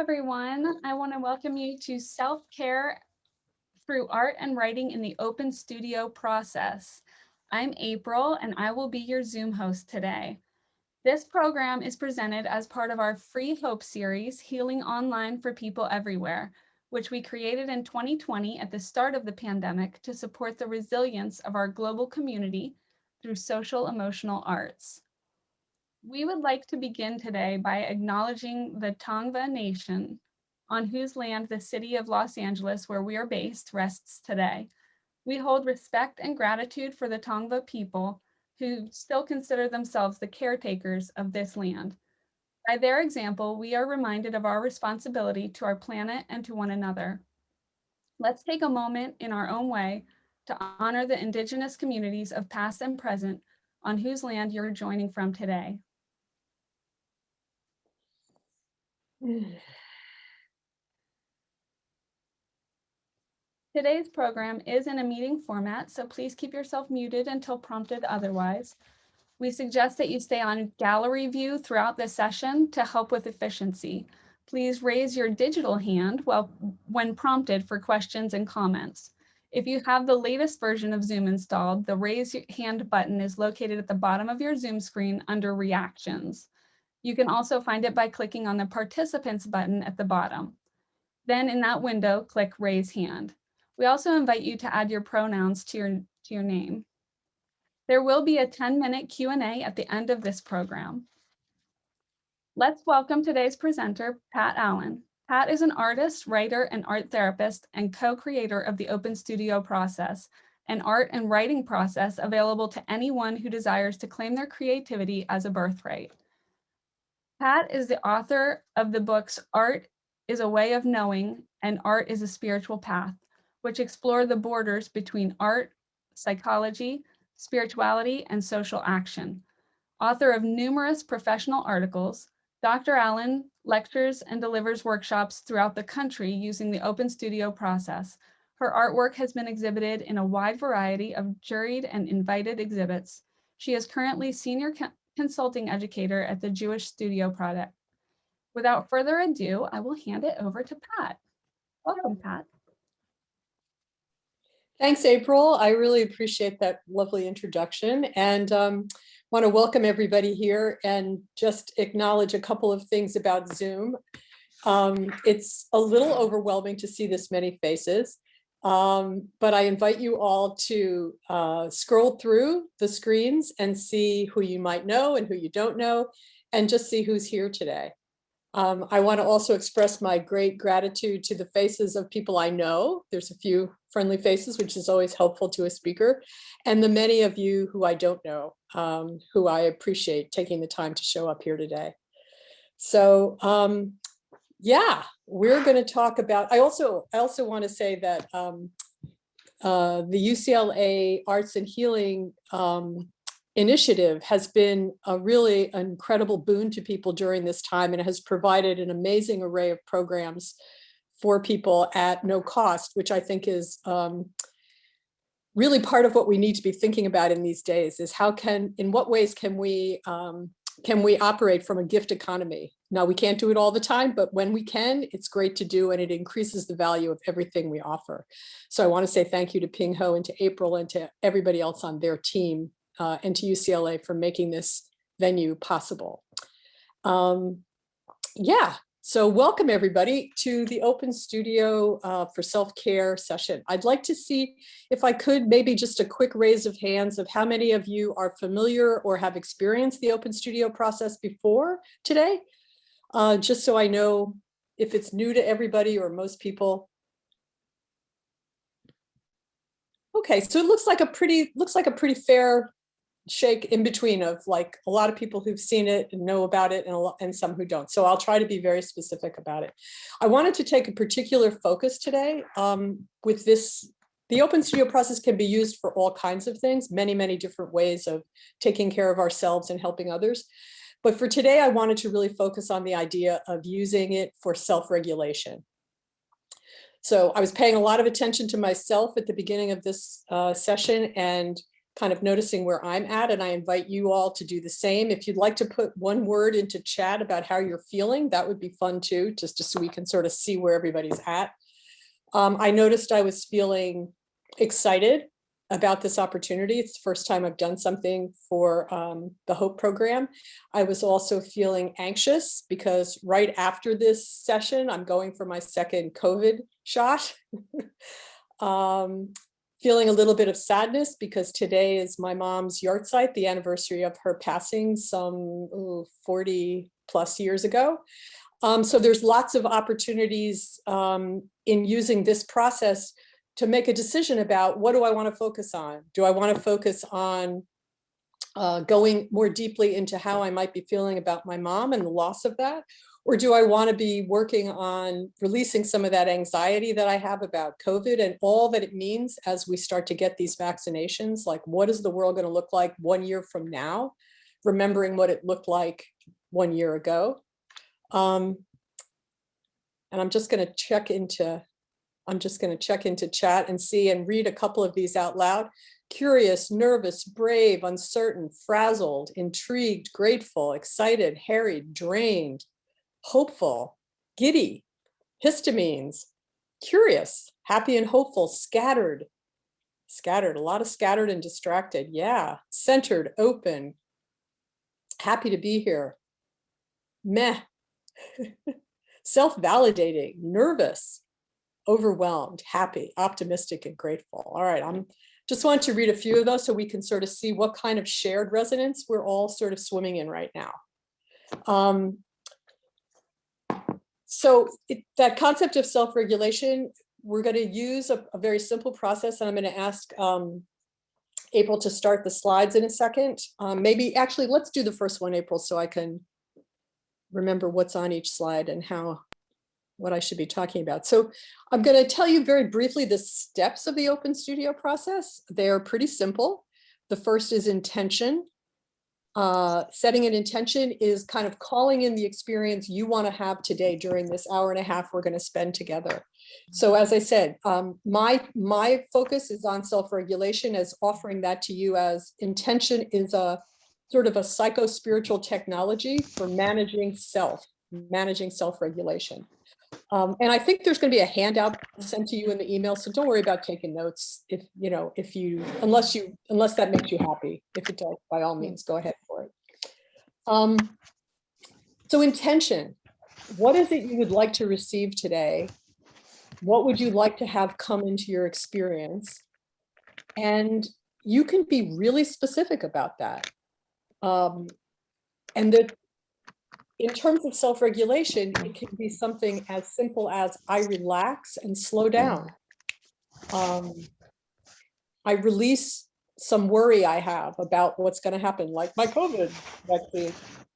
everyone. I want to welcome you to Self-Care Through Art and Writing in the Open Studio Process. I'm April, and I will be your Zoom host today. This program is presented as part of our Free Hope series, Healing Online for People Everywhere, which we created in 2020 at the start of the pandemic to support the resilience of our global community through social emotional arts. We would like to begin today by acknowledging the Tongva Nation, on whose land the city of Los Angeles, where we are based, rests today. We hold respect and gratitude for the Tongva people who still consider themselves the caretakers of this land. By their example, we are reminded of our responsibility to our planet and to one another. Let's take a moment in our own way to honor the indigenous communities of past and present on whose land you're joining from today. Today's program is in a meeting format, so please keep yourself muted until prompted otherwise. We suggest that you stay on gallery view throughout the session to help with efficiency. Please raise your digital hand when prompted for questions and comments. If you have the latest version of Zoom installed, the raise your hand button is located at the bottom of your Zoom screen under Reactions. You can also find it by clicking on the Participants button at the bottom. Then in that window, click Raise Hand. We also invite you to add your pronouns to your name. There will be a 10-minute Q&A at the end of this program. Let's welcome today's presenter, Pat Allen. Pat is an artist, writer, and art therapist and co-creator of the Open Studio Process, an art and writing process available to anyone who desires to claim their creativity as a birthright. Pat is the author of the books Art is a Way of Knowing and Art is a Spiritual Path, which explore the borders between art, psychology, spirituality, and social action. Author of numerous professional articles, Dr. Allen lectures and delivers workshops throughout the country using the Open Studio Process. Her artwork has been exhibited in a wide variety of juried and invited exhibits. She is currently Senior Consulting Educator at the Jewish Studio Project. Without further ado, I will hand it over to Pat. Welcome, Pat. Thanks, April. I really appreciate that lovely introduction, and want to welcome everybody here and just acknowledge a couple of things about Zoom. It's a little overwhelming to see this many faces, but I invite you all to scroll through the screens and see who you might know and who you don't know, and just see who's here today. I want to also express my great gratitude to the faces of people I know. There's a few friendly faces, which is always helpful to a speaker, and the many of you who I don't know, who I appreciate taking the time to show up here today. So yeah, we're going to talk about, I also want to say that the UCLA Arts and Healing initiative has been a really incredible boon to people during this time, and it has provided an amazing array of programs for people at no cost, which I think is really part of what we need to be thinking about in these days, is in what ways can we operate from a gift economy? Now, we can't do it all the time, but when we can, it's great to do, and it increases the value of everything we offer. So I want to say thank you to Ping Ho and to April and to everybody else on their team, and to UCLA for making this venue possible. Yeah, so welcome everybody to the Open Studio for Self-Care session. I'd like to see if I could maybe just a quick raise of hands of how many of you are familiar or have experienced the Open Studio process before today, just so I know if it's new to everybody or most people. Okay, so it looks like a pretty fair shake in between of like a lot of people who've seen it and know about it, and some who don't. So I'll try to be very specific about it. I wanted to take a particular focus today with this. The Open Studio process can be used for all kinds of things, many, many different ways of taking care of ourselves and helping others. But for today, I wanted to really focus on the idea of using it for self-regulation. So I was paying a lot of attention to myself at the beginning of this session, and kind of noticing where I'm at, and I invite you all to do the same. If you'd like to put one word into chat about how you're feeling, that would be fun too, just so we can sort of see where everybody's at. I noticed I was feeling excited about this opportunity. It's the first time I've done something for the HOPE program. I was also feeling anxious because right after this session, I'm going for my second COVID shot. Feeling a little bit of sadness because today is my mom's yahrzeit, the anniversary of her passing some 40 plus years ago. So there's lots of opportunities in using this process to make a decision about what do I want to focus on? Do I want to focus on going more deeply into how I might be feeling about my mom and the loss of that? Or do I want to be working on releasing some of that anxiety that I have about COVID and all that it means as we start to get these vaccinations? Like, what is the world going to look like 1 year from now? Remembering what it looked like 1 year ago. And I'm just going to check into chat and see and read a couple of these out loud. Curious, nervous, brave, uncertain, frazzled, intrigued, grateful, excited, harried, drained, hopeful, giddy, histamines, curious, happy and hopeful, scattered, a lot of scattered and distracted. Yeah, centered, open, happy to be here, meh, self-validating, nervous, overwhelmed, happy, optimistic, and grateful. All right, I'm just want to read a few of those so we can sort of see what kind of shared resonance we're all sort of swimming in right now. So that concept of self-regulation, we're going to use a very simple process, and I'm going to ask April to start the slides in a second. Maybe actually, let's do the first one, April, so I can remember what's on each slide and what I should be talking about. So I'm going to tell you very briefly the steps of the Open Studio process. They're pretty simple. The first is intention. Setting an intention is kind of calling in the experience you want to have today during this hour and a half we're going to spend together. So as I said, my focus is on self-regulation, as offering that to you as intention is a sort of a psycho-spiritual technology for managing self-regulation. And I think there's going to be a handout sent to you in the email, so don't worry about taking notes unless that makes you happy. If it does, by all means, go ahead for it. So intention, what is it you would like to receive today? What would you like to have come into your experience? And you can be really specific about that. In terms of self-regulation, it can be something as simple as I relax and slow down. I release some worry I have about what's going to happen, like my COVID vaccine.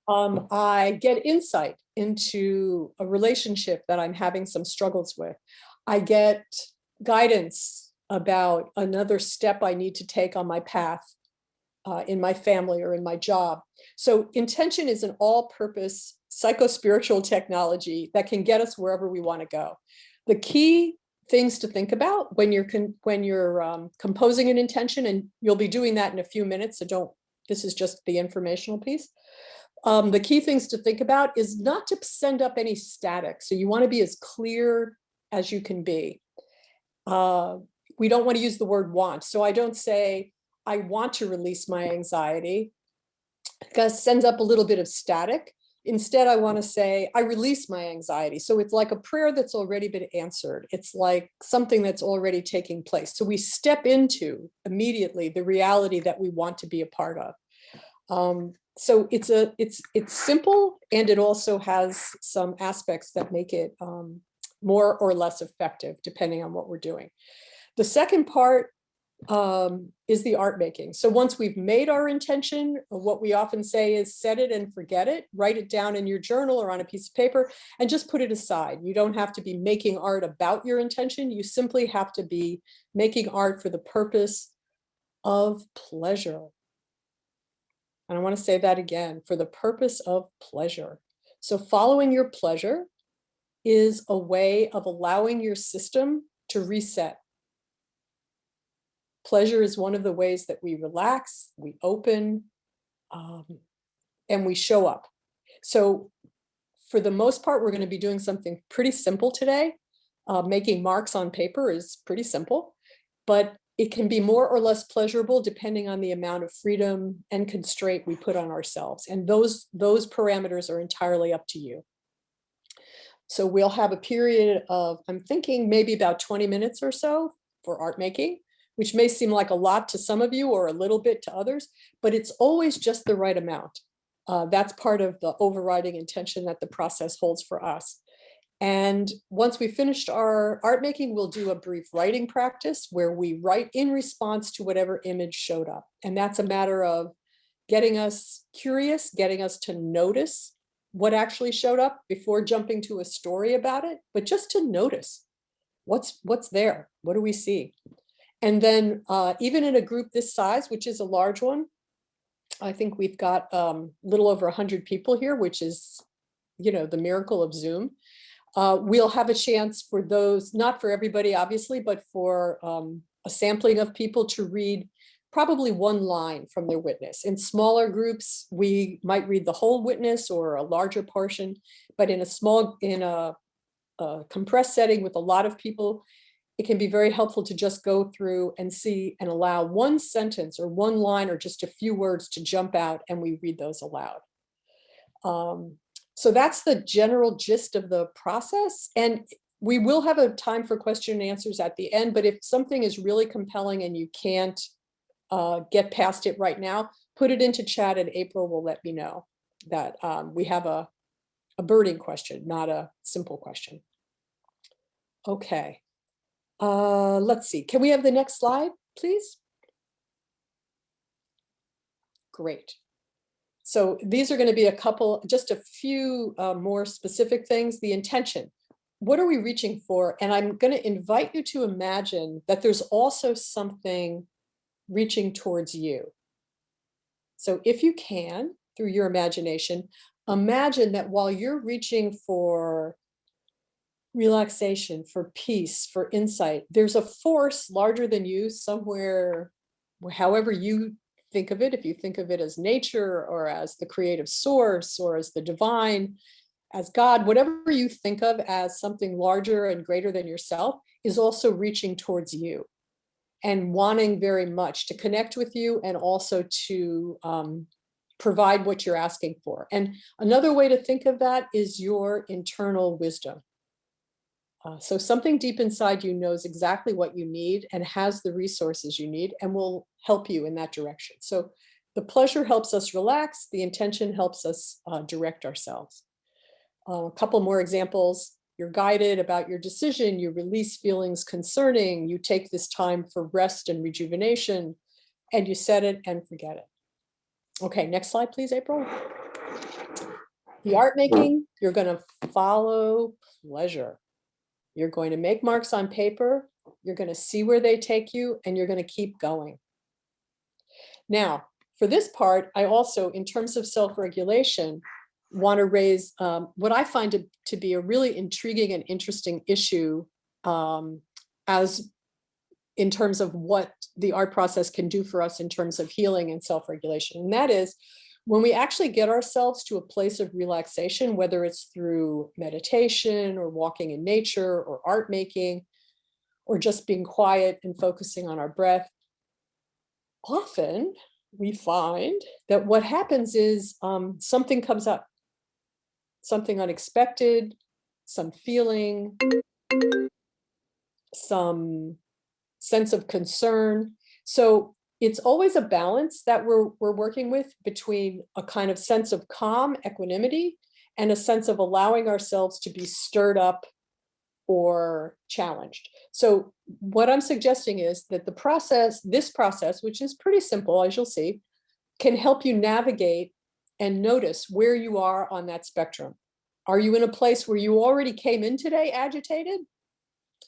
I get insight into a relationship that I'm having some struggles with. I get guidance about another step I need to take on my path in my family or in my job. So intention is an all-purpose psycho-spiritual technology that can get us wherever we want to go. The key things to think about when you're composing an intention, and you'll be doing that in a few minutes, so this is just the informational piece. The key things to think about is not to send up any static. So you want to be as clear as you can be. We don't want to use the word want. So I don't say, I want to release my anxiety, because it sends up a little bit of static. Instead, I want to say, I release my anxiety. So it's like a prayer that's already been answered. It's like something that's already taking place. So we step into immediately the reality that we want to be a part of. So it's simple, and it also has some aspects that make it more or less effective, depending on what we're doing. The second part is the art making. So once we've made our intention, what we often say is set it and forget it. Write it down in your journal or on a piece of paper and just put it aside. You don't have to be making art about your intention. You simply have to be making art for the purpose of pleasure. And I want to say that again, for the purpose of pleasure. So following your pleasure is a way of allowing your system to reset. Pleasure is one of the ways that we relax, we open, and we show up. So for the most part, we're going to be doing something pretty simple today. Making marks on paper is pretty simple, but it can be more or less pleasurable depending on the amount of freedom and constraint we put on ourselves. And those parameters are entirely up to you. So we'll have a period of, I'm thinking maybe about 20 minutes or so for art making, which may seem like a lot to some of you or a little bit to others, but it's always just the right amount. That's part of the overriding intention that the process holds for us. And once we finished our art making, we'll do a brief writing practice where we write in response to whatever image showed up. And that's a matter of getting us curious, getting us to notice what actually showed up before jumping to a story about it, but just to notice what's there, what do we see? And then even in a group this size, which is a large one, I think we've got a little over 100 people here, which is, the miracle of Zoom. We'll have a chance for those, not for everybody, obviously, but for a sampling of people to read probably one line from their witness. In smaller groups, we might read the whole witness or a larger portion, but in a compressed setting with a lot of people, it can be very helpful to just go through and see and allow one sentence or one line or just a few words to jump out, and we read those aloud. So that's the general gist of the process. And we will have a time for question and answers at the end, but if something is really compelling and you can't get past it right now, put it into chat and April will let me know that we have a burning question, not a simple question. Okay, let's see. Can we have the next slide, please? Great. So these are going to be just a few more specific things. The intention, what are we reaching for? And I'm going to invite you to imagine that there's also something reaching towards you. So if you can, through your imagination, imagine that while you're reaching for relaxation, for peace, for insight, there's a force larger than you somewhere, however you think of it, if you think of it as nature or as the creative source or as the divine, as God, whatever you think of as something larger and greater than yourself, is also reaching towards you and wanting very much to connect with you and also to provide what you're asking for. And another way to think of that is your internal wisdom. So something deep inside you knows exactly what you need and has the resources you need and will help you in that direction. So the pleasure helps us relax. The intention helps us direct ourselves. A couple more examples. You're guided about your decision. You release feelings concerning. You take this time for rest and rejuvenation, and you set it and forget it. Okay, next slide, please, April. The art making, you're going to follow pleasure. You're going to make marks on paper, you're going to see where they take you, and you're going to keep going. Now, for this part, I also, in terms of self-regulation, want to raise what I find to be a really intriguing and interesting issue as in terms of what the art process can do for us in terms of healing and self-regulation. And that is, when we actually get ourselves to a place of relaxation, whether it's through meditation or walking in nature or art making, or just being quiet and focusing on our breath, often we find that what happens is something comes up, something unexpected, some feeling, some sense of concern. So it's always a balance that we're working with between a kind of sense of calm, equanimity, and a sense of allowing ourselves to be stirred up or challenged. So what I'm suggesting is that this process, which is pretty simple, as you'll see, can help you navigate and notice where you are on that spectrum. Are you in a place where you already came in today agitated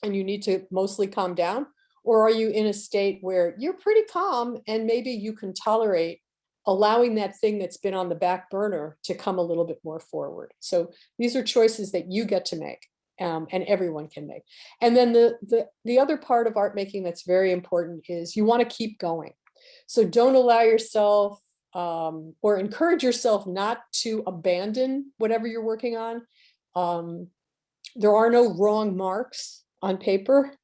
and you need to mostly calm down? Or are you in a state where you're pretty calm and maybe you can tolerate allowing that thing that's been on the back burner to come a little bit more forward? So these are choices that you get to make. and everyone can make. And then the other part of art making that's very important is you want to keep going. So don't allow yourself or encourage yourself not to abandon whatever you're working on. There are no wrong marks on paper.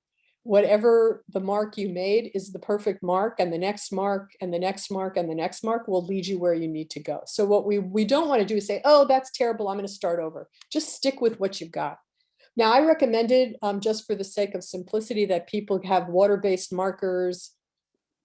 Whatever the mark you made is the perfect mark, and the next mark and the next mark and the next mark will lead you where you need to go. So what we don't want to do is say, oh, that's terrible, I'm going to start over. Just stick with what you've got. Now, I recommended, just for the sake of simplicity, that people have water-based markers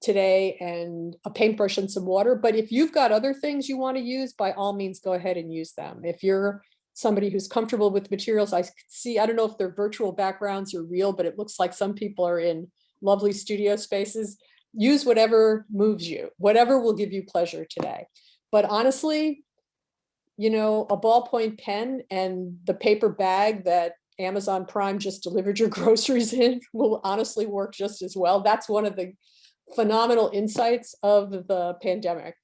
today and a paintbrush and some water. But if you've got other things you want to use, by all means, go ahead and use them. If you're somebody who's comfortable with materials, I see, I don't know if they're virtual backgrounds or real, but it looks like some people are in lovely studio spaces. Use whatever moves you, whatever will give you pleasure today. But honestly, you know, a ballpoint pen and the paper bag that Amazon Prime just delivered your groceries in will honestly work just as well. That's one of the phenomenal insights of the pandemic,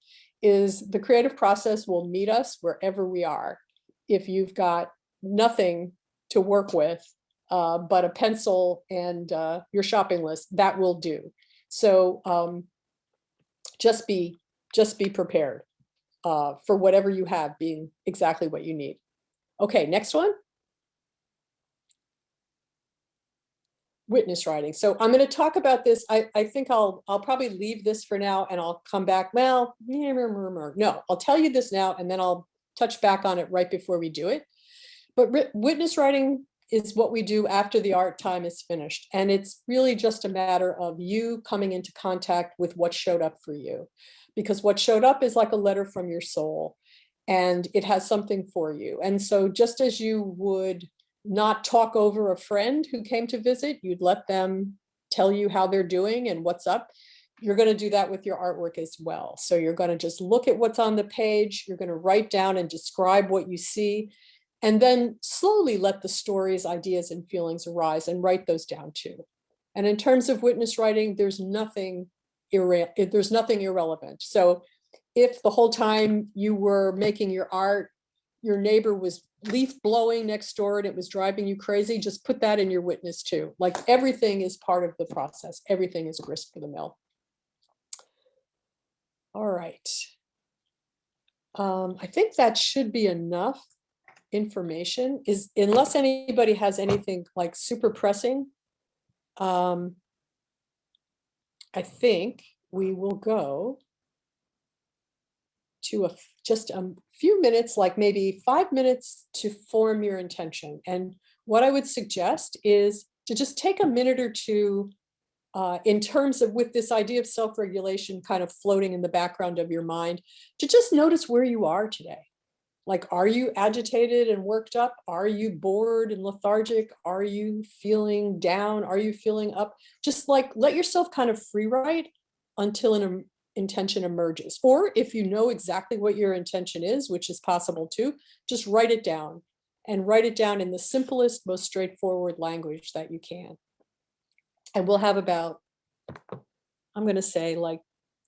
is the creative process will meet us wherever we are. If you've got nothing to work with but a pencil and your shopping list, that will do. So just be prepared for whatever you have being exactly what you need. Okay, next one. Witness writing. So I'm going to talk about this. I think I'll probably leave this for now and I'll come back. Well, no, I'll tell you this now and then I'll touch back on it right before we do it. But witness writing is what we do after the art time is finished. And it's really just a matter of you coming into contact with what showed up for you. Because what showed up is like a letter from your soul and it has something for you. And so just as you would not talk over a friend who came to visit, you'd let them tell you how they're doing and what's up. You're going to do that with your artwork as well. So you're going to just look at what's on the page. You're going to write down and describe what you see, and then slowly let the stories, ideas, and feelings arise and write those down too. And in terms of witness writing, there's nothing irrelevant. So if the whole time you were making your art, your neighbor was leaf blowing next door and it was driving you crazy, just put that in your witness too. Like everything is part of the process. Everything is grist for the mill. All right. I think that should be enough information, unless anybody has anything like super pressing. I think we will go to just a few minutes, like maybe 5 minutes, to form your intention. And what I would suggest is to just take a minute or two in terms of, with this idea of self-regulation kind of floating in the background of your mind, to just notice where you are today. Like, are you agitated and worked up? Are you bored and lethargic? Are you feeling down? Are you feeling up? Just like let yourself kind of free write until an intention emerges. Or if you know exactly what your intention is, which is possible too, just write it down, and write it down in the simplest, most straightforward language that you can. And we'll have about, I'm going to say like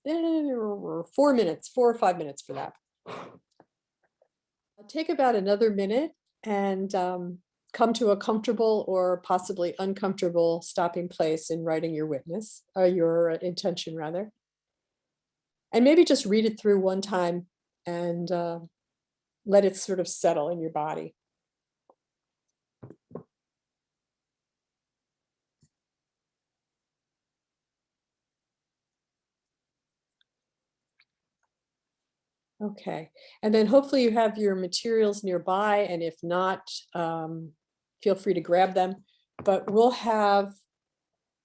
4 minutes, 4 or 5 minutes for that. I'll take about another minute and come to a comfortable or possibly uncomfortable stopping place in writing your witness, or your intention rather. And maybe just read it through one time and let it sort of settle in your body. Okay, and then hopefully you have your materials nearby, and if not, feel free to grab them. But we'll have,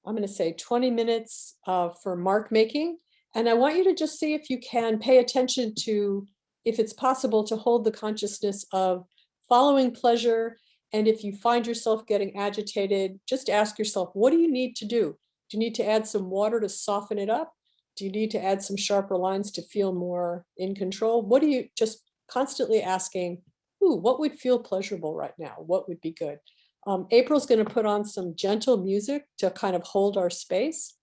I'm going to say 20 minutes for mark making. And I want you to just see if you can pay attention to, if it's possible to hold the consciousness of following pleasure. And if you find yourself getting agitated, just ask yourself, what do you need to do? Do you need to add some water to soften it up? Do you need to add some sharper lines to feel more in control? What do you, just constantly asking, ooh, what would feel pleasurable right now? What would be good? April's going to put on some gentle music to kind of hold our space.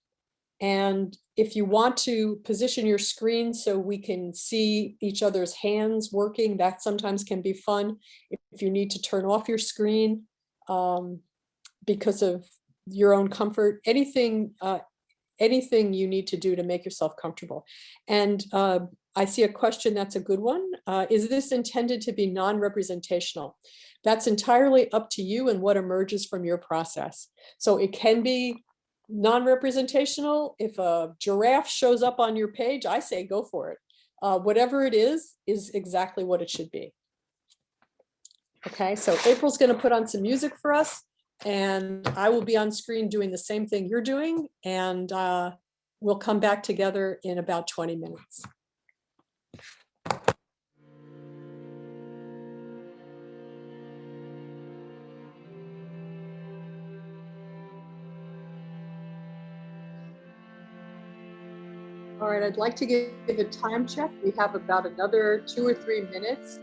And if you want to position your screen so we can see each other's hands working, that sometimes can be fun. If you need to turn off your screen, because of your own comfort, anything you need to do to make yourself comfortable. And I see a question that's a good one. Is this intended to be non-representational? That's entirely up to you and what emerges from your process. So it can be non-representational. If a giraffe shows up on your page, I say go for it. Whatever it is exactly what it should be. Okay, so April's going to put on some music for us, and I will be on screen doing the same thing you're doing, and we'll come back together in about 20 minutes. All right, I'd like to give a time check. We have about another 2 or 3 minutes.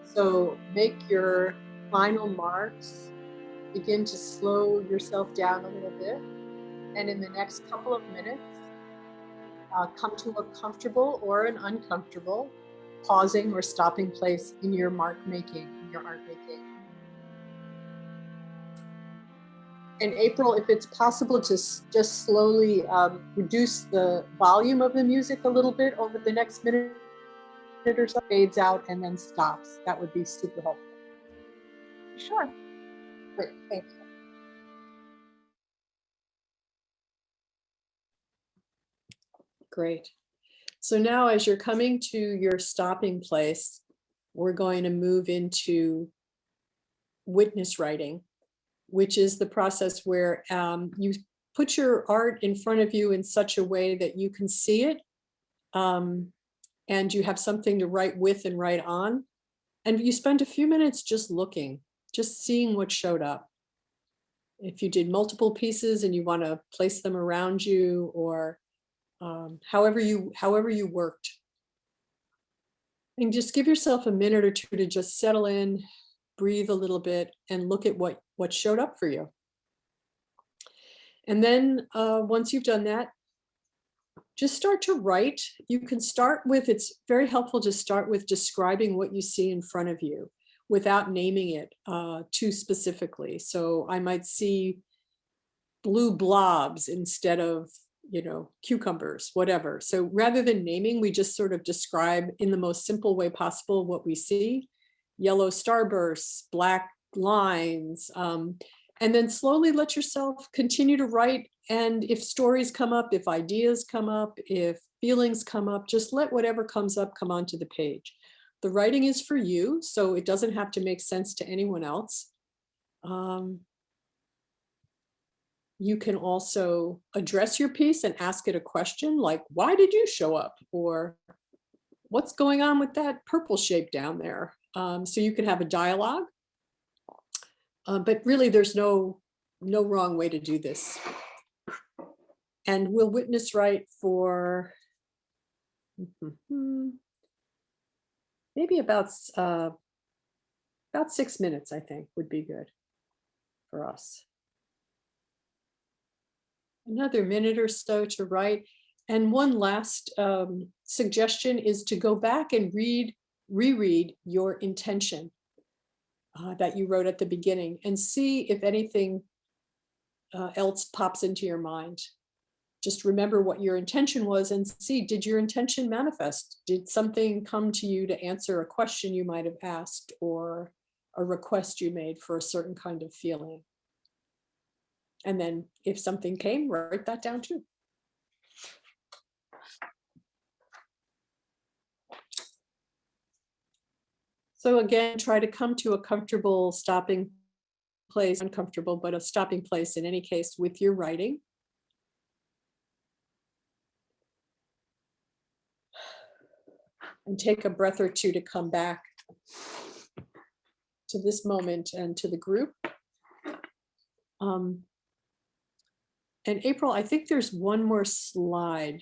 So make your final marks. Begin to slow yourself down a little bit. And in the next couple of minutes, come to a comfortable or an uncomfortable pausing or stopping place in your mark making, in your art making. And April, if it's possible to just slowly reduce the volume of the music a little bit over the next minute or so, fades out and then stops. That would be super helpful. Sure. Great, thank you. Great. So now as you're coming to your stopping place, we're going to move into witness writing, which is the process where you put your art in front of you in such a way that you can see it, and you have something to write with and write on. And you spend a few minutes just looking, just seeing what showed up. If you did multiple pieces and you want to place them around you, or however you worked. And just give yourself a minute or two to just settle in, breathe a little bit, and look at what showed up for you. And then once you've done that, just start to write. You can start with, it's very helpful to start with describing what you see in front of you without naming it too specifically. So I might see blue blobs instead of, cucumbers, whatever. So rather than naming, we just sort of describe in the most simple way possible what we see. Yellow starbursts, black lines, and then slowly let yourself continue to write. And if stories come up, if ideas come up, if feelings come up, just let whatever comes up come onto the page. The writing is for you, so it doesn't have to make sense to anyone else. You can also address your piece and ask it a question like, why did you show up? Or what's going on with that purple shape down there? So you can have a dialogue. But really, there's no wrong way to do this. And we'll witness write for maybe about 6 minutes, I think, would be good for us. Another minute or so to write. And one last suggestion is to go back and reread your intention that you wrote at the beginning and see if anything else pops into your mind. Just remember what your intention was and see, did your intention manifest? Did something come to you to answer a question you might have asked or a request you made for a certain kind of feeling? And then if something came, write that down too. So again, try to come to a comfortable stopping place, uncomfortable, but a stopping place in any case with your writing. And take a breath or two to come back to this moment and to the group. And April, I think there's one more slide.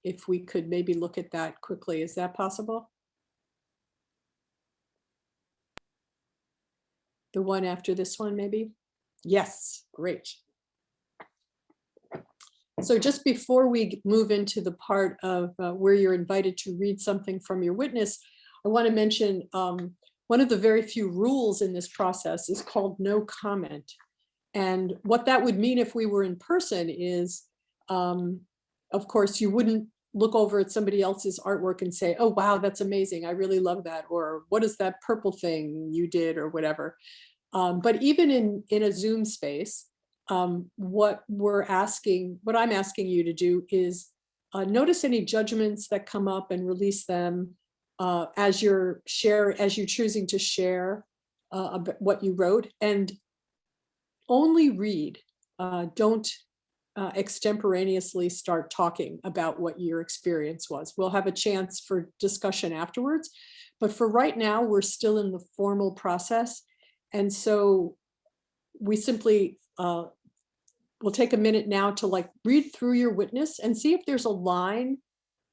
If we could maybe look at that quickly, is that possible? The one after this one, maybe? Yes, great. So just before we move into the part of where you're invited to read something from your witness, I want to mention one of the very few rules in this process is called no comment. And what that would mean if we were in person is, of course, you wouldn't look over at somebody else's artwork and say, oh, wow, that's amazing. I really love that. Or what is that purple thing you did or whatever. But even in a Zoom space, what I'm asking you to do is notice any judgments that come up and release them as you're choosing to share what you wrote, and only read. Don't extemporaneously start talking about what your experience was. We'll have a chance for discussion afterwards, but for right now, we're still in the formal process. And so we simply we'll take a minute now to like read through your witness and see if there's a line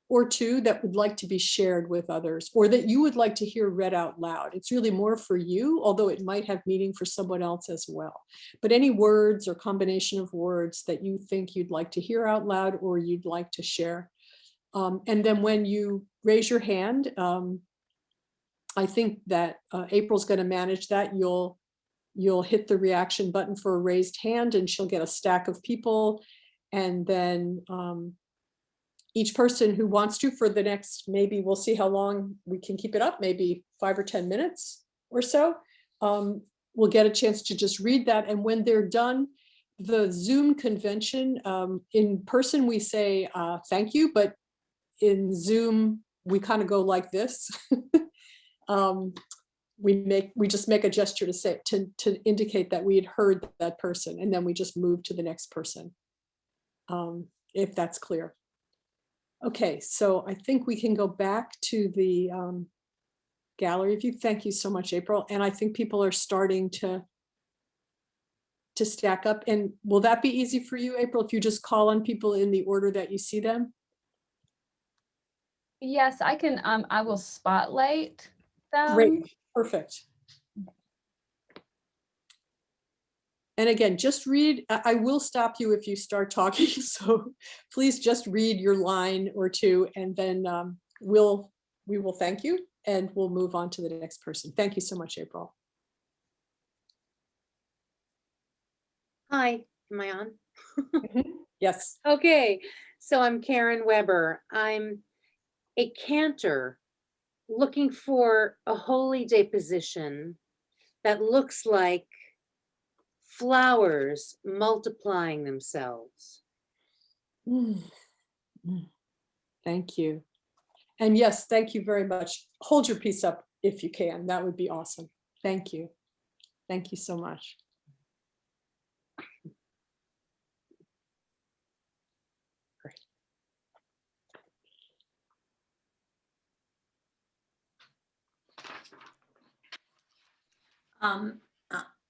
or two that would like to be shared with others, or that you would like to hear read out loud. It's really more for you, although it might have meaning for someone else as well. But any words or combination of words that you think you'd like to hear out loud or you'd like to share. And then when you raise your hand, I think that April's going to manage that. You'll hit the reaction button for a raised hand and she'll get a stack of people. And then each person who wants to, for the next, maybe we'll see how long we can keep it up, maybe 5 or 10 minutes or so, we'll get a chance to just read that. And when they're done, the Zoom convention, in person we say thank you, but in Zoom we kind of go like this. We just make a gesture to say to indicate that we had heard that person, and then we just move to the next person, if that's clear. Okay, so I think we can go back to the gallery view. Thank you so much, April. And I think people are starting to stack up. And will that be easy for you, April, if you just call on people in the order that you see them? Yes, I can. I will spotlight them. Great, perfect. And again, just read. I will stop you if you start talking. So please just read your line or two, and then we will thank you and we'll move on to the next person. Thank you so much, April. Hi, am I on? Yes. Okay, so I'm Karen Weber. I'm a cantor looking for a holy day position that looks like flowers multiplying themselves. Thank you. And yes, thank you very much. Hold your piece up if you can. That would be awesome. Thank you. Thank you so much. Great.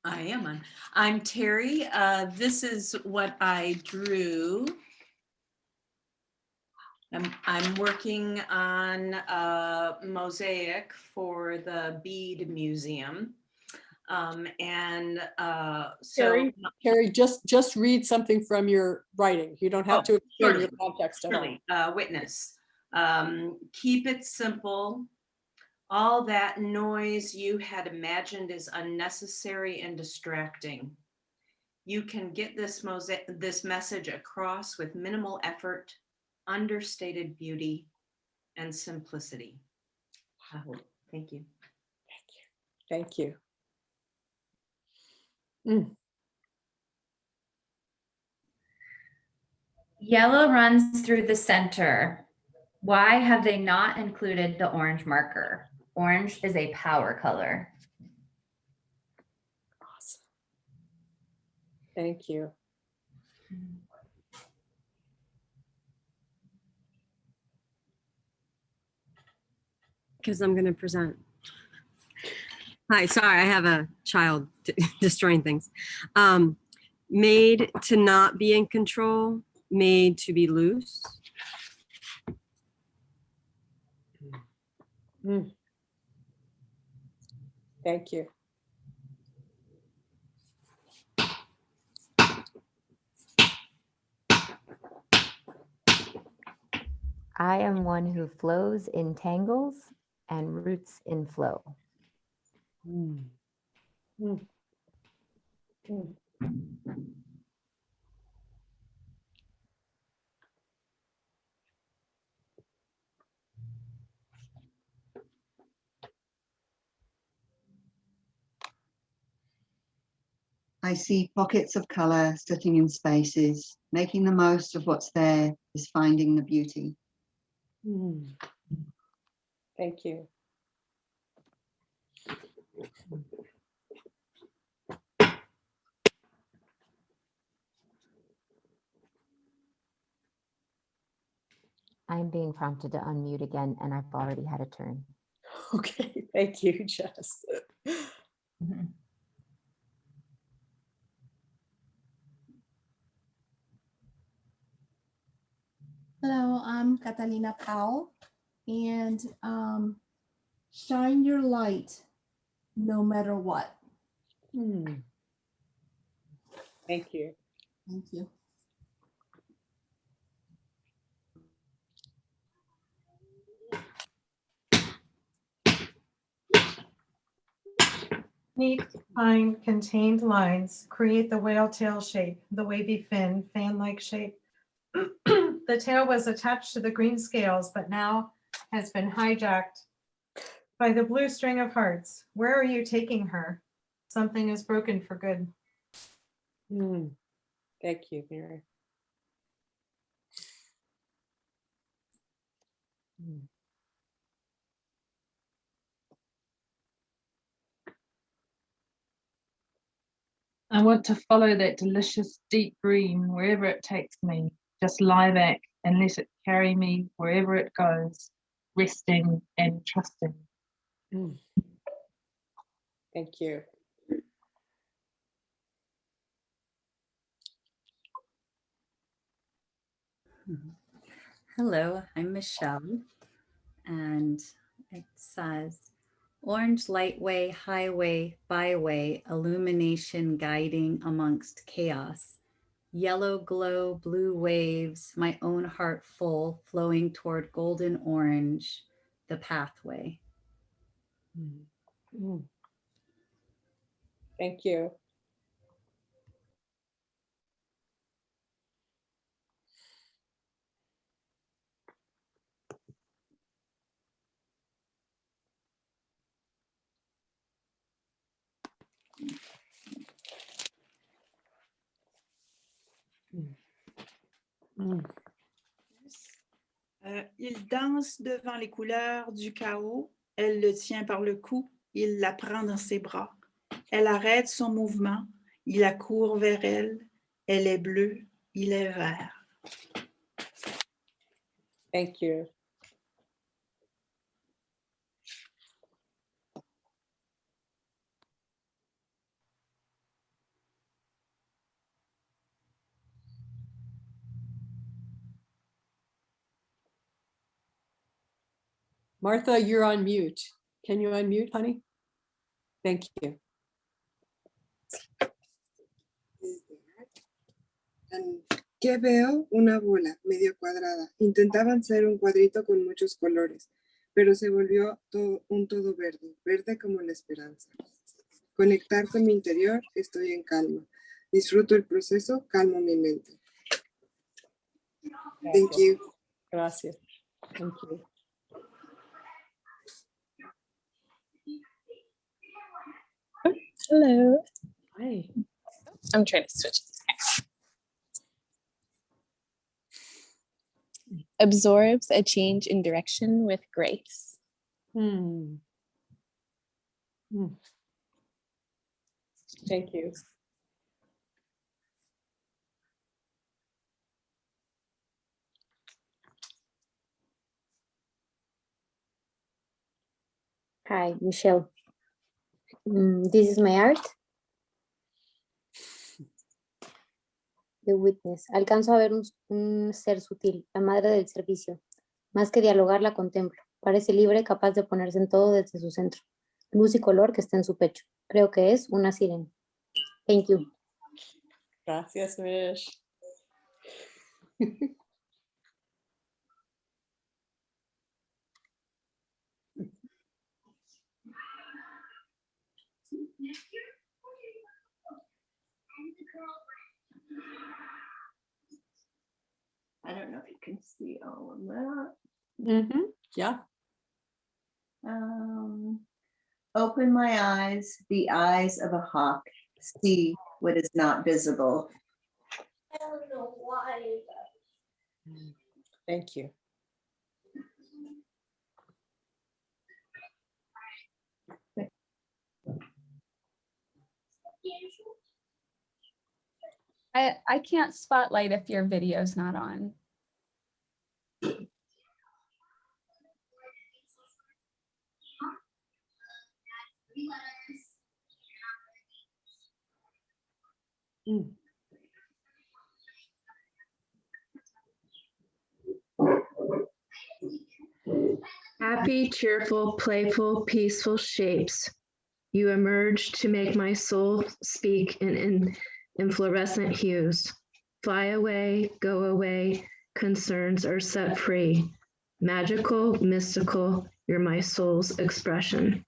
I am on. I'm Terry. This is what I drew. I'm working on a mosaic for the Bead Museum. Carrie, just read something from your writing. You don't have to explain your context at all. Witness. Keep it simple. All that noise you had imagined is unnecessary and distracting. You can get this message across with minimal effort, understated beauty, and simplicity. Thank you. Thank you. Mm. Yellow runs through the center. Why have they not included the orange marker? Orange is a power color. Awesome. Thank you. Because I'm going to present. Hi, sorry, I have a child destroying things. Made to not be in control, made to be loose. Mm. Thank you. I am one who flows in tangles and roots in flow. Mm. Mm. Mm. I see pockets of color sitting in spaces. Making the most of what's there is finding the beauty. Mm. Thank you. I'm being prompted to unmute again, and I've already had a turn. Okay, thank you, Jess. Hello, I'm Catalina Powell, and shine your light no matter what. Mm. Thank you. Thank you. Neat, fine, contained lines create the whale tail shape, the wavy fin, fan-like shape. The tail was attached to the green scales, but now has been hijacked by the blue string of hearts. Where are you taking her? Something is broken for good. Mm. Thank you, Mary. Mm. I want to follow that delicious deep green wherever it takes me. Just lie back and let it carry me wherever it goes, resting and trusting. Mm. Thank you. Hello, I'm Michelle, and it says, Orange lightway, highway, byway, illumination guiding amongst chaos. Yellow glow, blue waves, my own heart full, flowing toward golden orange, the pathway. Mm. Mm. Thank you. Mm. Mm. Il danse devant les couleurs du chaos. Elle le tient par le cou. Il la prend dans ses bras. Elle arrête son mouvement. Il accourt vers elle. Elle est bleue. Il est vert. Thank you. Martha, you're on mute. Can you unmute, honey? Thank you. ¿Qué veo? Una bola medio cuadrada. Intentaban ser un cuadrito con muchos colores, pero se volvió un todo verde, verde como la esperanza. Conectar con mi interior, estoy en calma. Disfruto el proceso, calmo mi mente. Thank you. Gracias. Thank you. Hello. Hi. I'm trying to switch. Absorbs a change in direction with grace. Hmm. Hmm. Thank you. Hi, Michelle. This is my art. The Witness. Alcanzo a ver un ser sutil, la madre del servicio. Más que dialogar, la contemplo. Parece libre, capaz de ponerse en todo desde su centro. Luz y color que está en su pecho. Creo que es una sirena. Thank you. Gracias, Mish. I don't know if you can see all of that. Yeah. Open my eyes, the eyes of a hawk, see what is not visible. I don't know why. Thank you. I can't spotlight if your video's not on. Happy, cheerful, playful, peaceful shapes. You emerge to make my soul speak in fluorescent hues. Fly away, go away, concerns are set free. Magical, mystical, you're my soul's expression.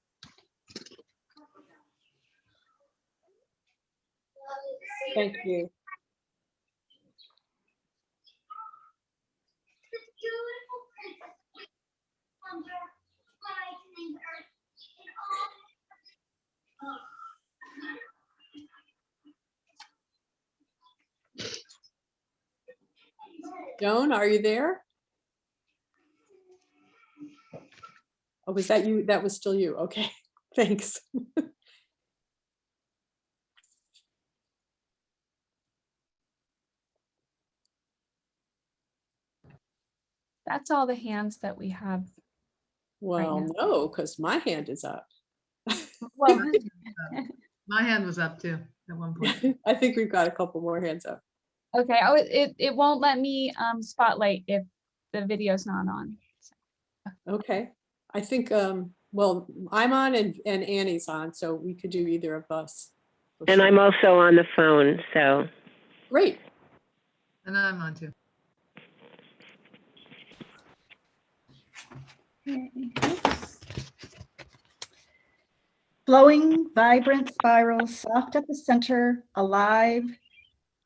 Thank you. Joan, are you there? Oh, was that you? That was still you. Okay, thanks. That's all the hands that we have. Well, now. no, because my hand is up. Well, My hand was up too at one point. I think we've got a couple more hands up. okay. Oh, it won't let me spotlight if the video's not on. Okay, I think, well, I'm on and Annie's on, so we could do either of us. for And sure. I'm also on the phone, so. Great. And I'm on too. Flowing, vibrant spirals, soft at the center, alive,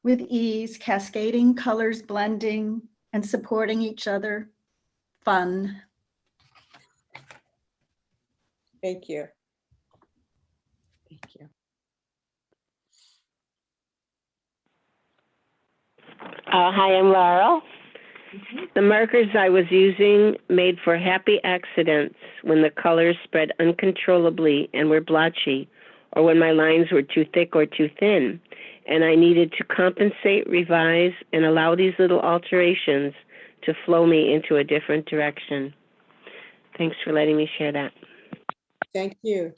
with ease, cascading colors blending and supporting each other. Fun. Thank you. Thank you. Hi, I'm Laurel. The markers I was using made for happy accidents when the colors spread uncontrollably and were blotchy, or when my lines were too thick or too thin, and I needed to compensate, revise, and allow these little alterations to flow me into a different direction. Thanks for letting me share that. Thank you.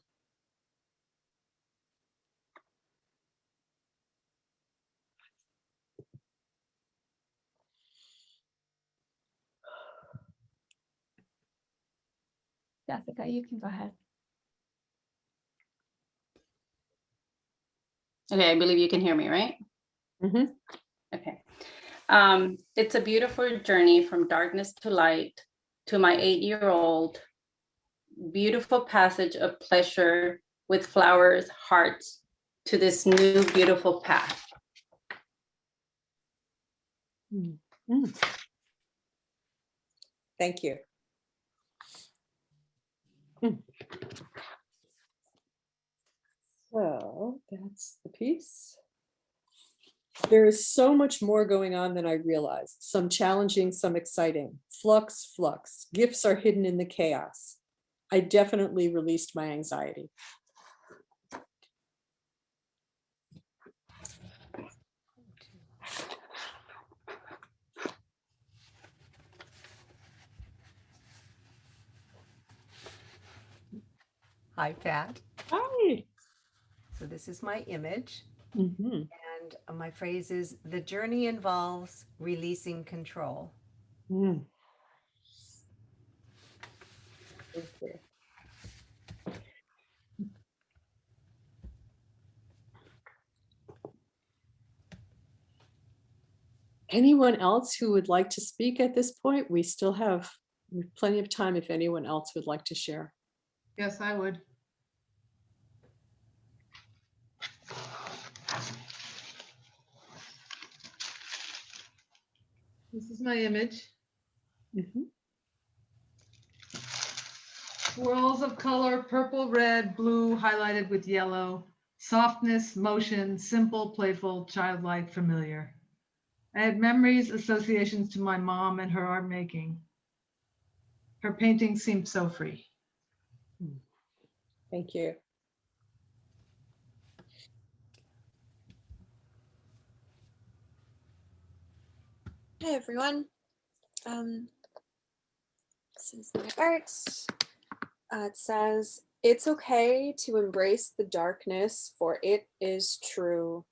Jessica, you can go ahead. Okay, I believe you can hear me, right? Mm-hmm. Okay. It's a beautiful journey from darkness to light to my 8-year-old. Beautiful passage of pleasure with flowers, hearts, to this new beautiful path. Mm-hmm. Thank you. So that's the piece. There is so much more going on than I realized. Some challenging, some exciting. Flux, flux. Gifts are hidden in the chaos. I definitely released my anxiety. Hi, Pat. Hi. So this is my image. Mm-hmm. And my phrase is, the journey involves releasing control. Mm. Thank you. Anyone else who would like to speak at this point? We still have plenty of time if anyone else would like to share. Yes, I would. This is my image. Swirls of color, purple, red, blue, highlighted with yellow. Softness, motion, simple, playful, childlike, familiar. I had memories, associations to my mom and her art making. Her painting seemed so free. Thank you. Hi everyone. This is my art. It says, "It's okay to embrace the darkness, for it is true.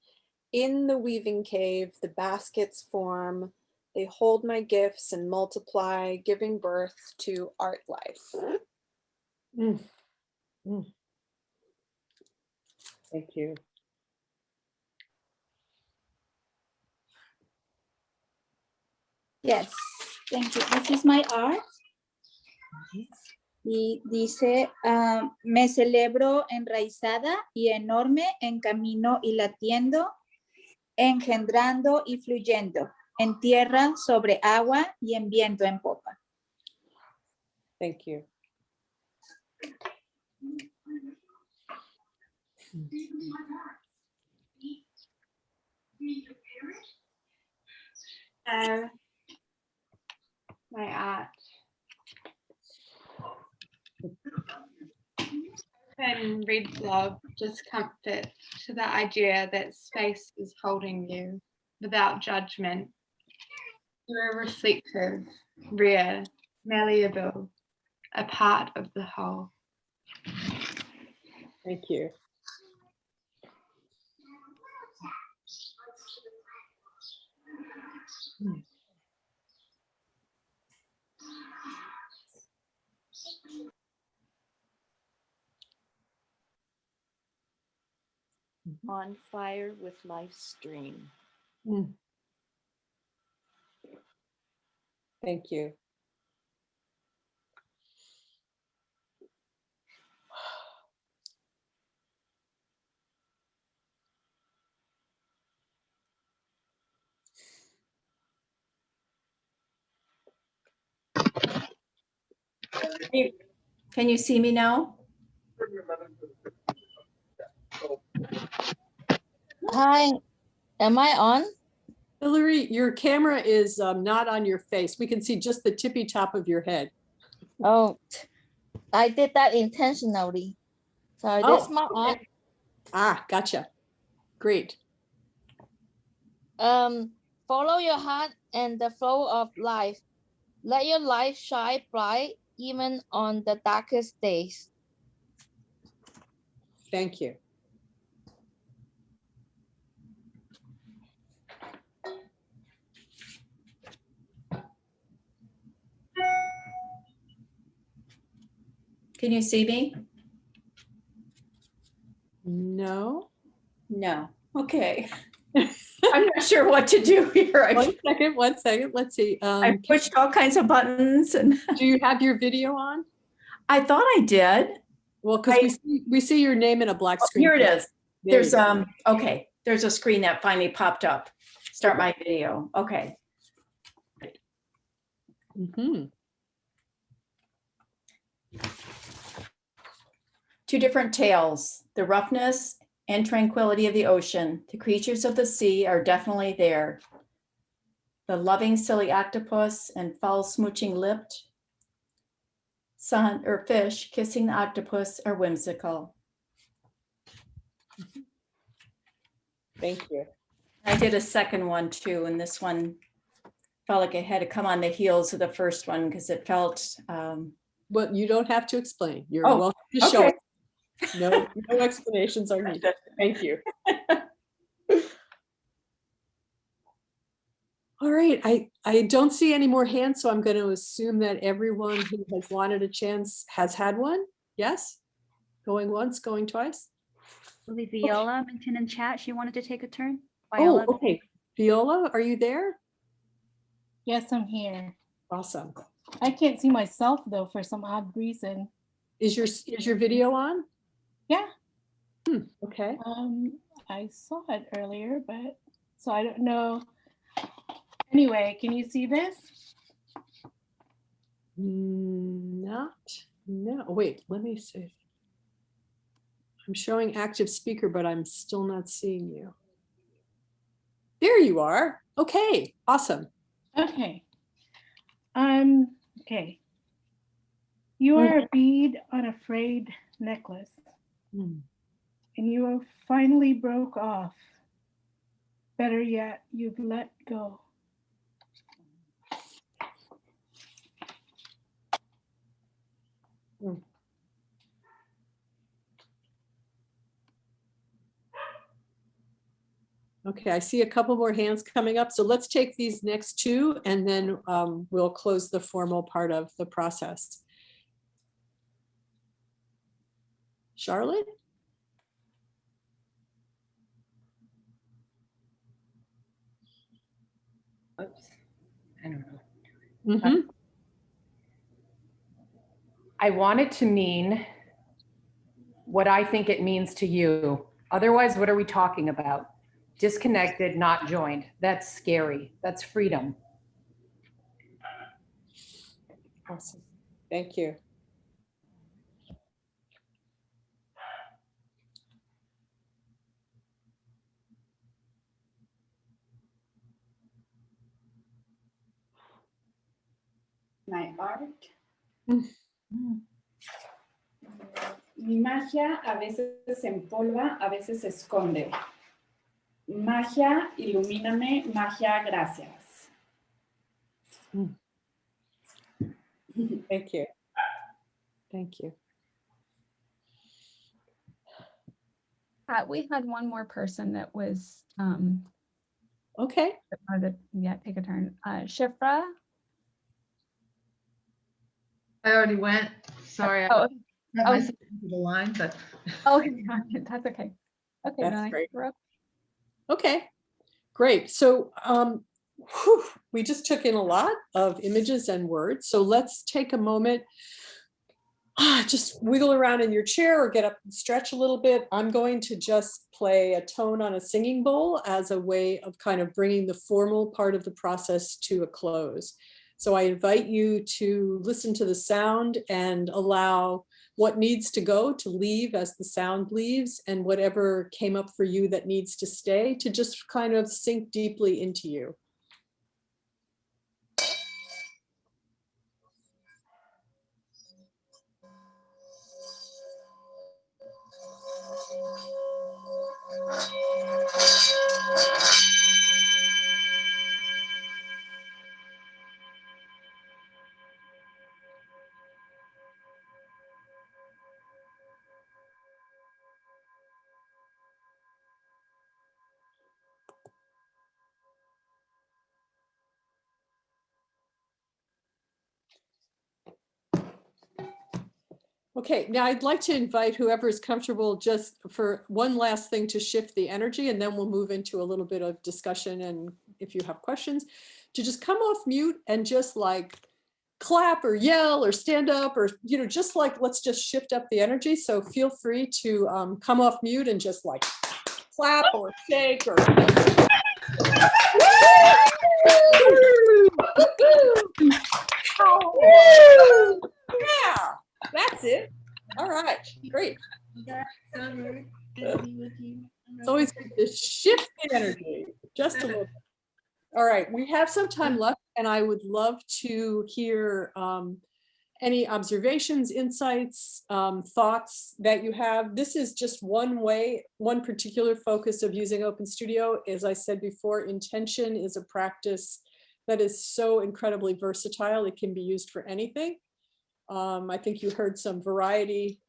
In the weaving cave, the baskets form. They hold my gifts and multiply, giving birth to art life." Thank you. Yes, thank you. This is my art. Y dice, me celebro enraizada y enorme en camino y latiendo, engendrando y fluyendo, en tierra, sobre agua y en viento en popa. Thank you. My art. And read blog, just comfort to the idea that space is holding you without judgment. You're reflective, rare, malleable, a part of the whole. Thank you. On fire with life's stream. Thank you. Can you see me now? Hi, am I on? Hillary, your camera is not on your face. We can see just the tippy top of your head. Oh, I did that intentionally. So Oh, this is my art. okay. Ah, gotcha. Great. Follow your heart and the flow of life. Let your life shine bright even on the darkest days. Thank you. Can you see me? No. No. Okay. I'm not sure what to do here. One second. Let's see. I pushed all kinds of buttons. And do you have your video on? I thought I did. Well, because we see your name in a black screen. Here it is. There There's you go. okay. There's a screen that finally popped up. Start my video. Okay. Two different tales, the roughness and tranquility of the ocean. The creatures of the sea are definitely there. The loving, silly octopus and foul smooching lipped sun or fish kissing the octopus are whimsical. Thank you. I did a second one too, and this one felt like it had to come on the heels of the first one because it felt. Well, you don't have to explain. You're Oh, welcome to show okay. it. No explanations are needed. Thank you. All right, I don't see any more hands, so I'm going to assume that everyone who has wanted a chance has had one. Yes? Going once, going twice? I believe Viola mentioned in chat she wanted to take a turn. Oh, Viola. okay. Viola, are you there? Yes, I'm here. Awesome. I can't see myself though for some odd reason. Is your video on? Yeah. Okay. I saw it earlier, but so I don't know. Anyway, can you see this? No, wait, let me see. I'm showing active speaker, but I'm still not seeing you. There you are. Okay, awesome. Okay. Okay. You are a bead on a frayed necklace, and you finally broke off. Better yet, you've let go. Okay, I see a couple more hands coming up. So let's take these next two and then we'll close the formal part of the process. Charlotte? Oops, I don't know. I want it to mean what I think it means to you. Otherwise, what are we talking about? Disconnected, not joined. That's scary. That's freedom. Awesome. Thank you. My art. Mi magia a veces se empolva, a veces se esconde. Magia, ilumíname, magia, gracias. Thank you. Thank you. We had one more person that was okay. Yeah, take a turn. Shifra. I already went. Sorry. I got myself into the line, but That's okay. Okay, that's great. Okay, great. So we just took in a lot of images and words. So let's take a moment. Just wiggle around in your chair or get up and stretch a little bit. I'm going to just play a tone on a singing bowl as a way of kind of bringing the formal part of the process to a close. So I invite you to listen to the sound and allow what needs to go to leave as the sound leaves, and whatever came up for you that needs to stay to just kind of sink deeply into you. Okay, now I'd like to invite whoever is comfortable just for one last thing to shift the energy, and then we'll move into a little bit of discussion, and if you have questions, to just come off mute and just like clap or yell or stand up or, you know, just like, let's just shift up the energy. So feel free to come off mute and just like clap or shake or. Yeah, that's it. All right, great. It's always good to shift the energy just a little bit. All right, we have some time left, and I would love to hear any observations, insights, thoughts that you have. This is just one way, one particular focus of using Open Studio. As I said before, intention is a practice that is so incredibly versatile. It can be used for anything. I think you heard some variety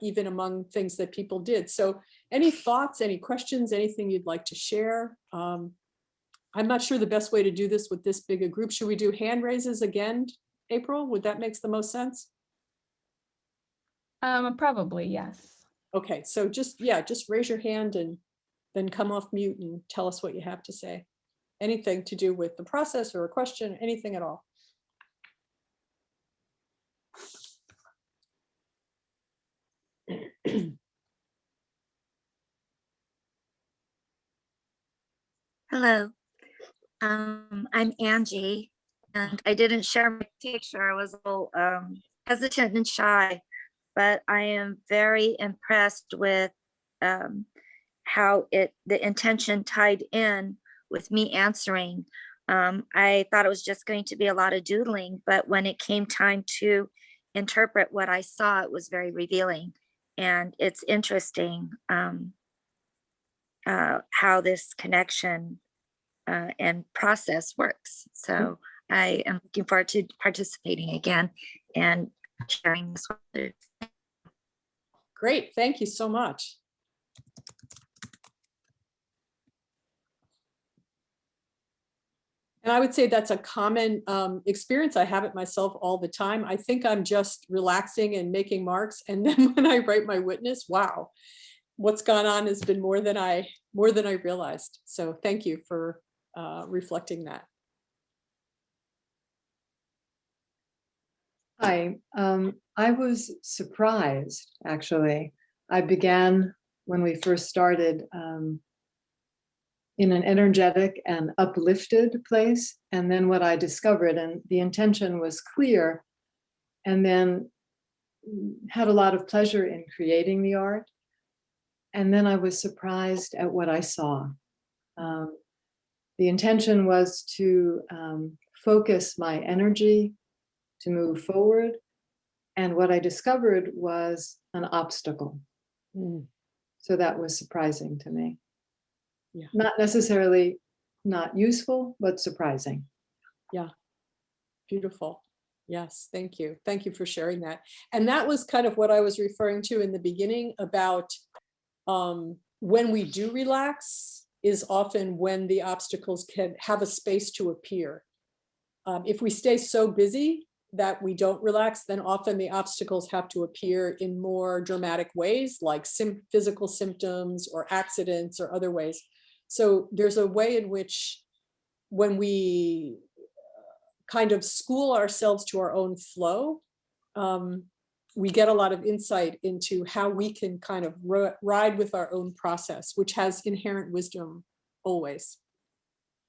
even among things that people did. So any thoughts, any questions, anything you'd like to share? I'm not sure the best way to do this with this big a group. Should we do hand raises again, April? Would that make the most sense? Probably, yes. Okay, so just raise your hand and then come off mute and tell us what you have to say. Anything to do with the process or a question, anything at all. Hello. I'm Angie, and I didn't share my picture. I was a little hesitant and shy, but I am very impressed with how the intention tied in with me answering. I thought it was just going to be a lot of doodling, but when it came time to interpret what I saw, it was very revealing. And it's interesting how this connection and process works. So I am looking forward to participating again and sharing this with others. Great, thank you so much. And I would say that's a common experience. I have it myself all the time. I think I'm just relaxing and making marks. And then when I write my witness, wow, what's gone on has been more than I realized. So thank you for reflecting that. Hi, I was surprised, actually. I began when we first started in an energetic and uplifted place. And then what I discovered, and the intention was clear, and then had a lot of pleasure in creating the art. And then I was surprised at what I saw. The intention was to focus my energy to move forward. And what I discovered was an obstacle. So that was surprising to me. Yeah. Not necessarily not useful, but surprising. Yeah, beautiful. Yes, thank you. Thank you for sharing that. And that was kind of what I was referring to in the beginning about when we do relax is often when the obstacles can have a space to appear. If we stay so busy that we don't relax, then often the obstacles have to appear in more dramatic ways, like physical symptoms or accidents or other ways. So there's a way in which when we kind of school ourselves to our own flow, we get a lot of insight into how we can kind of ride with our own process, which has inherent wisdom always.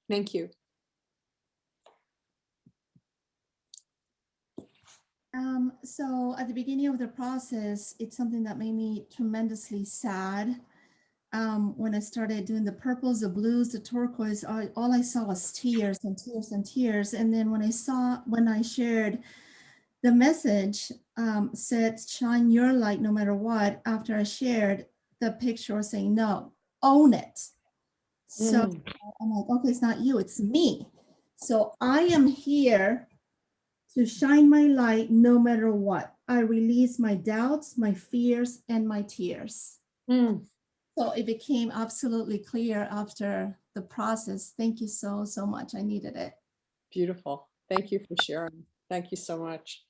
Thank you. So at the beginning of the process, it's something that made me tremendously sad. When I started doing the purples, the blues, the turquoise, all I saw was tears and tears and tears. And then when I shared the message, said, shine your light no matter what, after I shared, the picture was saying, no, own it. So I'm like, okay, it's not you, it's me. So I am here to shine my light no matter what. I release my doubts, my fears, and my tears. So it became absolutely clear after the process. Thank you so much. I needed it. Beautiful. Thank you for sharing. Thank you so much.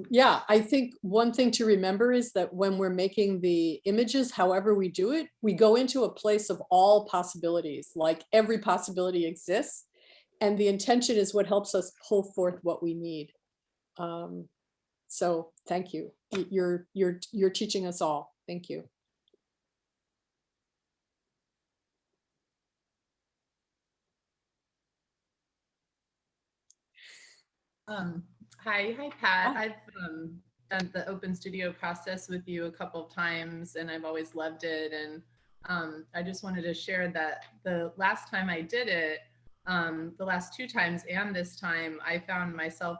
Yeah, I think one thing to remember is that when we're making the images, however we do it, we go into a place of all possibilities, like every possibility exists. And the intention is what helps us pull forth what we need. So thank you. You're teaching us all. Thank you. Hi, Pat. I've done the open studio process with you a couple of times, and I've always loved it. And I just wanted to share that the last time I did it, the last 2 times and this time, I found myself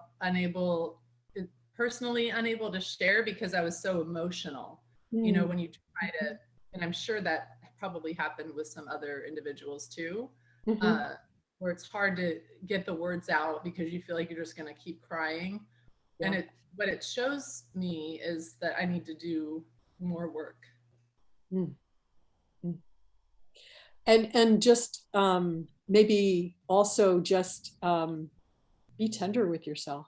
personally unable to share because I was so emotional. You know, when you try to, and I'm sure that probably happened with some other individuals too. Where it's hard to get the words out because you feel like you're just going to keep crying. Yeah. And what it shows me is that I need to do more work. And just maybe also just be tender with yourself.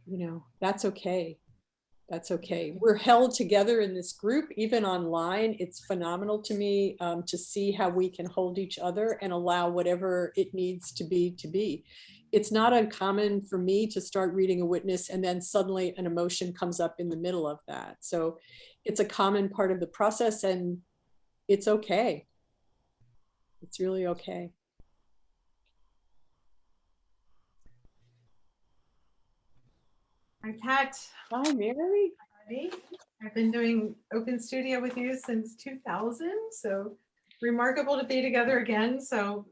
You know, that's okay. That's okay. We're held together in this group, even online. It's phenomenal to me to see how we can hold each other and allow whatever it needs to be. It's not uncommon for me to start reading a witness and then suddenly an emotion comes up in the middle of that. So it's a common part of the process and it's okay. It's really okay. Hi, Kat. Hi, Mary. I've been doing Open Studio with you since 2000, so remarkable to be together again. So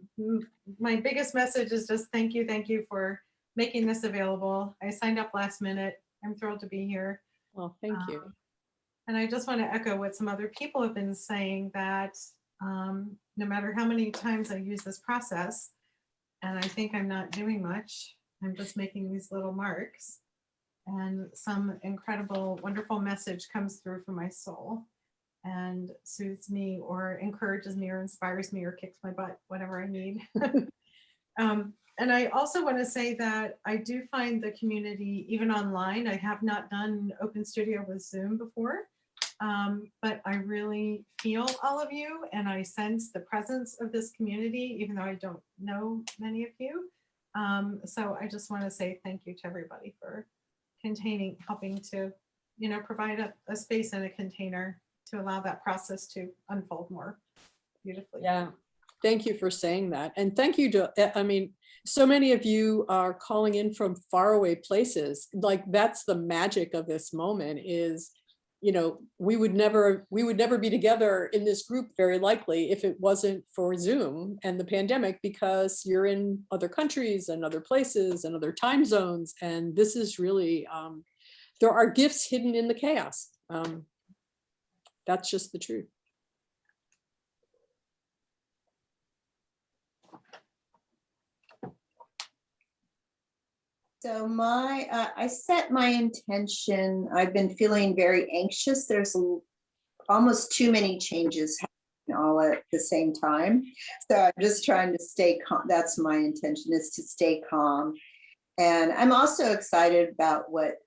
my biggest message is just thank you for making this available. I signed up last minute. I'm thrilled to be here. Well, thank you. And I just want to echo what some other people have been saying, that no matter how many times I use this process, and I think I'm not doing much, I'm just making these little marks, and some incredible, wonderful message comes through from my soul and soothes me or encourages me or inspires me or kicks my butt, whatever I need. And I also want to say that I do find the community, even online, I have not done Open Studio with Zoom before, but I really feel all of you and I sense the presence of this community, even though I don't know many of you. So I just want to say thank you to everybody for helping to, provide a space and a container to allow that process to unfold more beautifully. Yeah. Thank you for saying that. And thank you to, so many of you are calling in from faraway places. Like that's the magic of this moment is, we would never be together in this group very likely if it wasn't for Zoom and the pandemic, because you're in other countries and other places and other time zones. And this is really, there are gifts hidden in the chaos. That's just the truth. So I set my intention. I've been feeling very anxious. There's almost too many changes happening all at the same time. So I'm just trying to stay calm. That's my intention, is to stay calm. And I'm also excited about what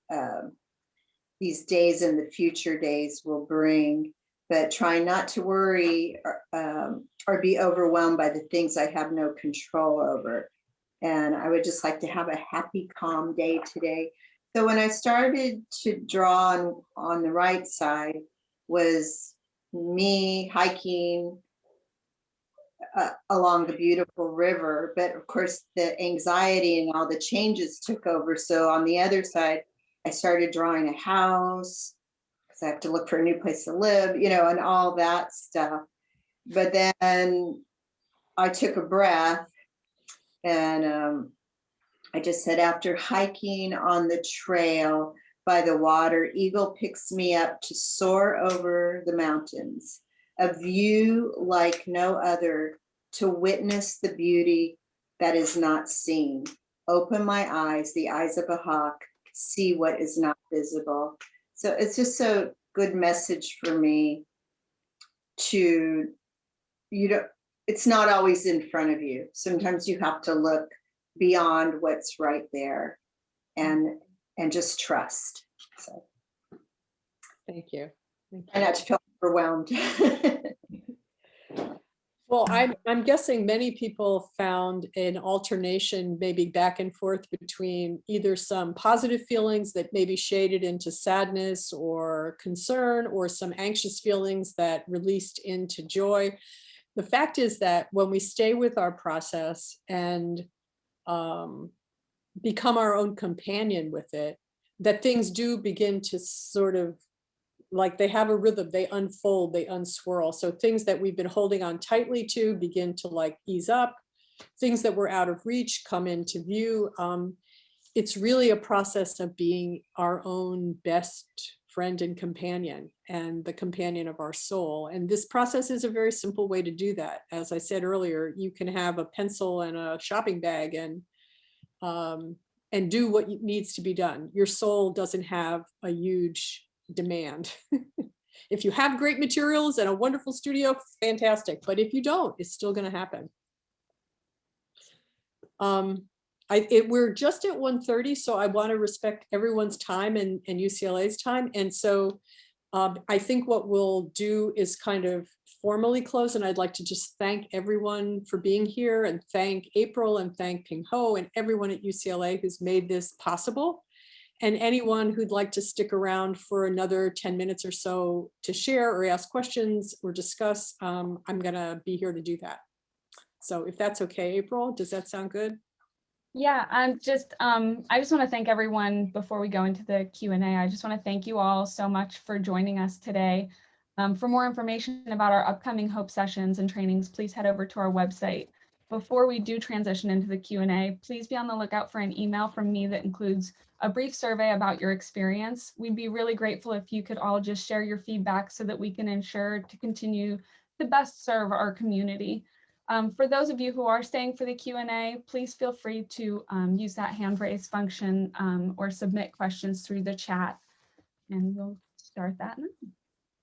these days and the future days will bring, but trying not to worry or be overwhelmed by the things I have no control over. And I would just like to have a happy, calm day today. So when I started to draw on the right side was me hiking along the beautiful river. But of course, the anxiety and all the changes took over. So on the other side, I started drawing a house because I have to look for a new place to live, and all that stuff. But then I took a breath. And I just said, after hiking on the trail by the water, eagle picks me up to soar over the mountains, a view like no other, to witness the beauty that is not seen. Open my eyes, the eyes of a hawk, see what is not visible. So it's just a good message for me to, it's not always in front of you. Sometimes you have to look beyond what's right there and just trust. So thank you. And not to feel overwhelmed. Well, I'm guessing many people found an alternation, maybe back and forth between either some positive feelings that maybe shaded into sadness or concern, or some anxious feelings that released into joy. The fact is that when we stay with our process and become our own companion with it, that things do begin to sort of, like they have a rhythm, they unfold, they unswirl. So things that we've been holding on tightly to begin to like ease up. Things that were out of reach come into view. It's really a process of being our own best friend and companion, and the companion of our soul. And this process is a very simple way to do that. As I said earlier, you can have a pencil and a shopping bag and do what needs to be done. Your soul doesn't have a huge demand. If you have great materials and a wonderful studio, fantastic. But if you don't, it's still going to happen. We're just at 1:30, so I want to respect everyone's time and UCLA's time. And so I think what we'll do is kind of formally close, and I'd like to just thank everyone for being here, and thank April, and thank Ping Ho, and everyone at UCLA who's made this possible. And anyone who'd like to stick around for another 10 minutes or so to share or ask questions or discuss, I'm gonna be here to do that. So if that's okay, April, does that sound good? Yeah, I just want to thank everyone before we go into the Q&A. I just want to thank you all so much for joining us today. For more information about our upcoming Hope sessions and trainings, please head over to our website. Before we do transition into the Q&A, please be on the lookout for an email from me that includes a brief survey about your experience. We'd be really grateful if you could all just share your feedback so that we can ensure to continue to best serve our community. For those of you who are staying for the Q&A, please feel free to use that hand raise function or submit questions through the chat. And we'll start that now.